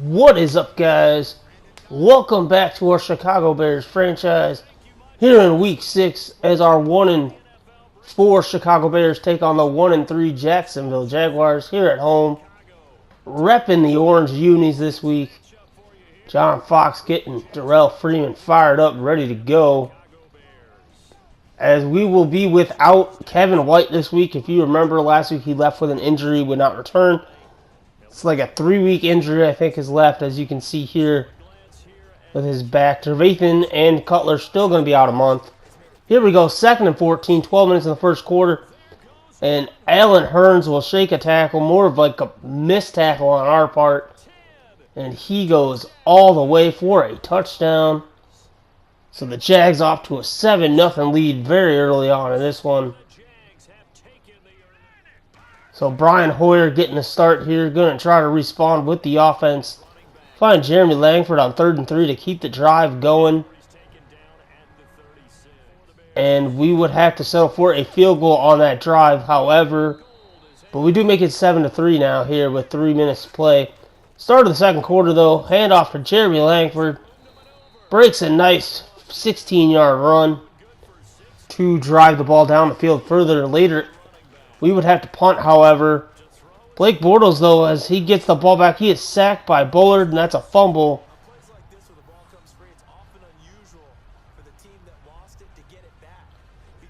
What is up, guys? Welcome back to our Chicago Bears franchise here in Week 6 as our 1-4 Chicago Bears take on the 1-3 Jacksonville Jaguars here at home. Repping the orange unis this week. John Fox getting Darrell Freeman fired up, ready to go. As we will be without Kevin White this week. If you remember, last week he left with an injury, would not return. It's like a 3-week injury, I think, is left, as you can see here with his back. Trevathan and Cutler still going to be out a month. Here we go, 2nd and 14, 12 minutes in the first quarter. And Allen Hurns will shake a tackle, more of like a missed tackle on our part. And he goes all the way for a touchdown. So the Jags off to a 7-0 lead very early on in this one. So Brian Hoyer getting a start here, going to try to respond with the offense. Find Jeremy Langford on 3rd and 3 to keep the drive going. And we would have to settle for a field goal on that drive, however. But we do make it 7-3 now here with 3 minutes to play. Start of the second quarter, though. Handoff to Jeremy Langford. Breaks a nice 16-yard run to drive the ball down the field further. Later, we would have to punt, however. Blake Bortles, though, as he gets the ball back, he is sacked by Bullard, and that's a fumble.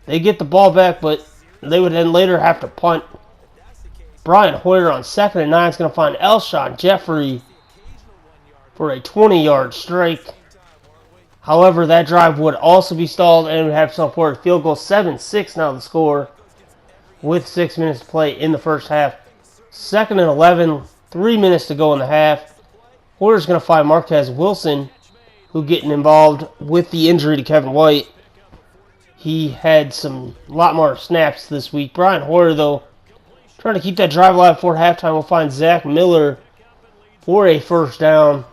They get the ball back, but they would then later have to punt. Brian Hoyer on 2nd and 9 is going to find Elshon Jeffrey for a 20-yard strike. However, that drive would also be stalled and would have to for a field goal. 7-6 now the score with 6 minutes to play in the first half. 2nd and 11, 3 minutes to go in the half. Hoyer's going to find Marquez Wilson, who getting involved with the injury to Kevin White. He had a lot more snaps this week. Brian Hoyer, though, trying to keep that drive alive before halftime. We'll find Zach Miller for a first down.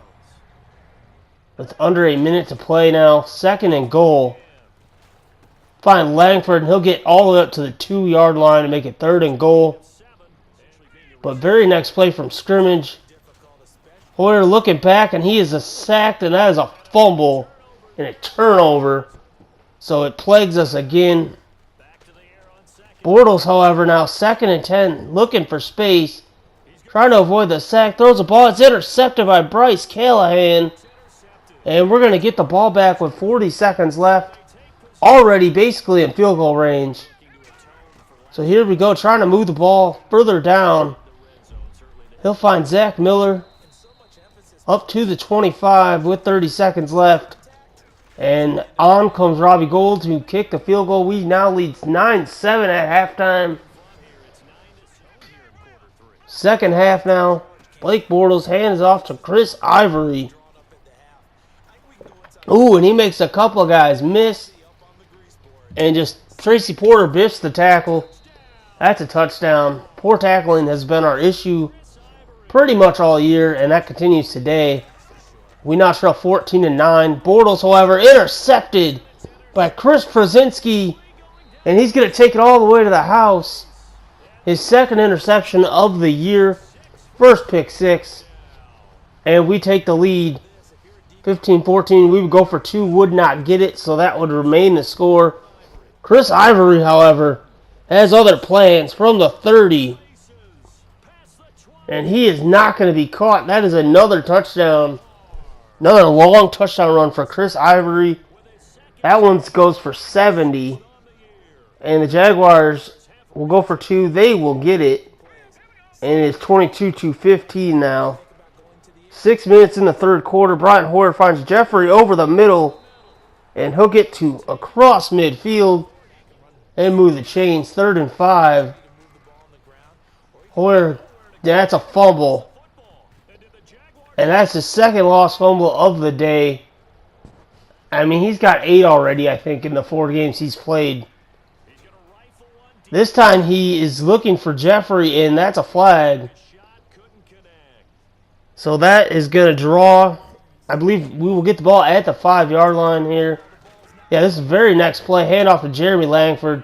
With under a minute to play now. 2nd and goal. Find Langford, and he'll get all the way up to the 2-yard line to make it 3rd and goal. But very next play from scrimmage. Hoyer looking back, and he is sacked, and that is a fumble and a turnover. So it plagues us again. Bortles, however, now 2nd and 10, looking for space. Trying to avoid the sack. Throws the ball. It's intercepted by Bryce Callahan. And we're going to get the ball back with 40 seconds left. Already basically in field goal range. So here we go, trying to move the ball further down. He'll find Zach Miller up to the 25 with 30 seconds left. And on comes Robbie Gould to kick the field goal. We now lead 9-7 at halftime. Second half now. Blake Bortles hands off to Chris Ivory. Ooh, and he makes a couple of guys miss. And just Tracy Porter biffs the tackle. That's a touchdown. Poor tackling has been our issue pretty much all year, and that continues today. We now trail 14-9. Bortles, however, intercepted by Chris Krasinski, and he's going to take it all the way to the house. His 2nd interception of the year. First pick 6. And we take the lead. 15-14. We would go for 2, would not get it, so that would remain the score. Chris Ivory, however, has other plans from the 30. And he is not going to be caught. That is another touchdown. Another long touchdown run for Chris Ivory. That one goes for 70. And the Jaguars will go for 2. They will get it. And it is 22-15 now. 6 minutes in the third quarter. Brian Hoyer finds Jeffrey over the middle. And he'll get to across midfield and move the chains. 3rd and 5. Hoyer, that's a fumble. And that's the 2nd lost fumble of the day. I mean, he's got 8 already, I think, in the 4 games he's played. This time he is looking for Jeffrey, and that's a flag. So that is going to draw. I believe we will get the ball at the 5-yard line here. Yeah, this is the very next play. Handoff to Jeremy Langford.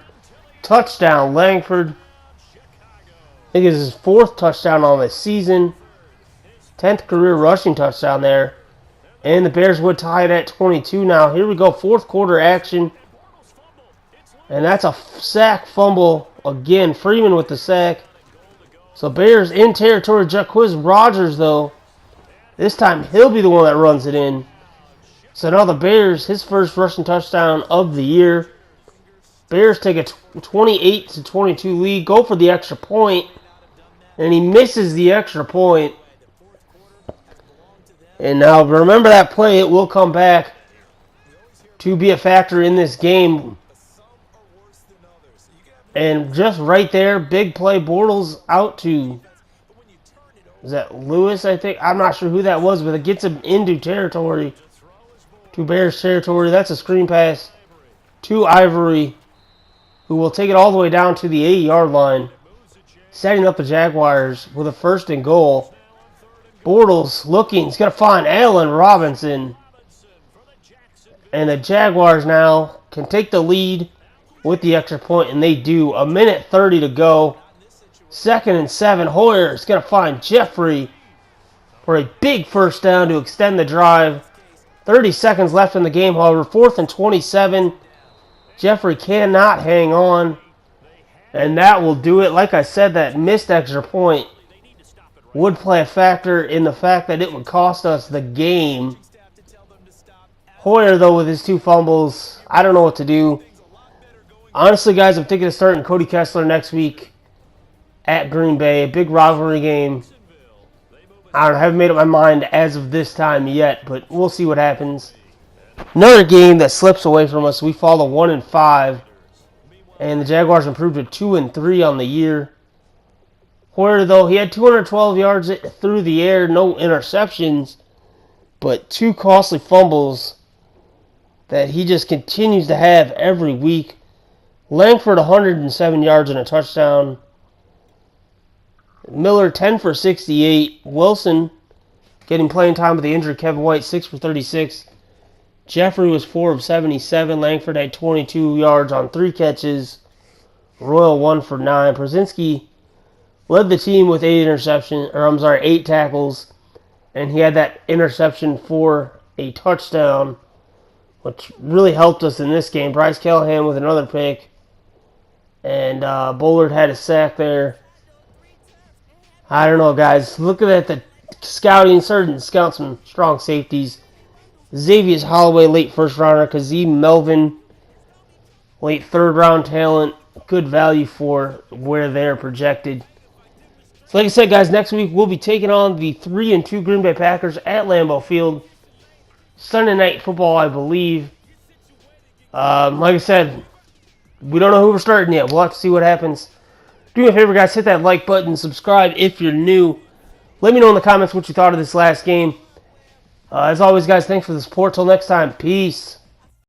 Touchdown, Langford. I think it's his 4th touchdown on the season. 10th career rushing touchdown there. And the Bears would tie it at 22 now. Here we go, fourth quarter action. And that's a sack fumble again. Freeman with the sack. So Bears in territory. Jacquizz Rodgers, though, this time he'll be the one that runs it in. So now the Bears, his first rushing touchdown of the year. Bears take a 28-22 lead. Go for the extra point. And he misses the extra point. And now remember that play. It will come back to be a factor in this game. And just right there, big play. Bortles out to, is that Lewis, I think? I'm not sure who that was, but it gets him into territory. To Bears territory. That's a screen pass to Ivory, who will take it all the way down to the 8-yard line, setting up the Jaguars with a 1st and goal. Bortles looking. He's going to find Allen Robinson. And the Jaguars now can take the lead with the extra point, and they do. 1:30 to go. 2nd and 7. Hoyer is going to find Jeffrey for a big first down to extend the drive. 30 seconds left in the game, however. 4th and 27. Jeffrey cannot hang on. And that will do it. Like I said, that missed extra point would play a factor in the fact that it would cost us the game. Hoyer, though, with his 2 fumbles, I don't know what to do. Honestly, guys, I'm thinking of starting Cody Kessler next week at Green Bay. A big rivalry game. I haven't made up my mind as of this time yet, but we'll see what happens. Another game that slips away from us. We fall to 1-5. And the Jaguars improved to 2-3 on the year. Hoyer, though, he had 212 yards through the air, no interceptions, but 2 costly fumbles that he just continues to have every week. Langford, 107 yards and a touchdown. Miller, 10 for 68. Wilson, getting playing time with the injured Kevin White, 6 for 36. Jeffrey was 4 of 77. Langford had 22 yards on 3 catches. Royal, 1 for 9. Przinski led the team with 8 tackles, and he had that interception for a touchdown, which really helped us in this game. Bryce Callahan with another pick, and Bullard had a sack there. I don't know, guys. Looking at the scouting, starting to scout some strong safeties. Xavier Holloway, late first rounder. Kazim Melvin, late third round talent. Good value for where they're projected. So like I said, guys, next week we'll be taking on the 3-2 Green Bay Packers at Lambeau Field. Sunday night football, I believe. Like I said, we don't know who we're starting yet. We'll have to see what happens. Do me a favor, guys. Hit that like button. Subscribe if you're new. Let me know in the comments what you thought of this last game. As always, guys, thanks for the support. Till next time, peace.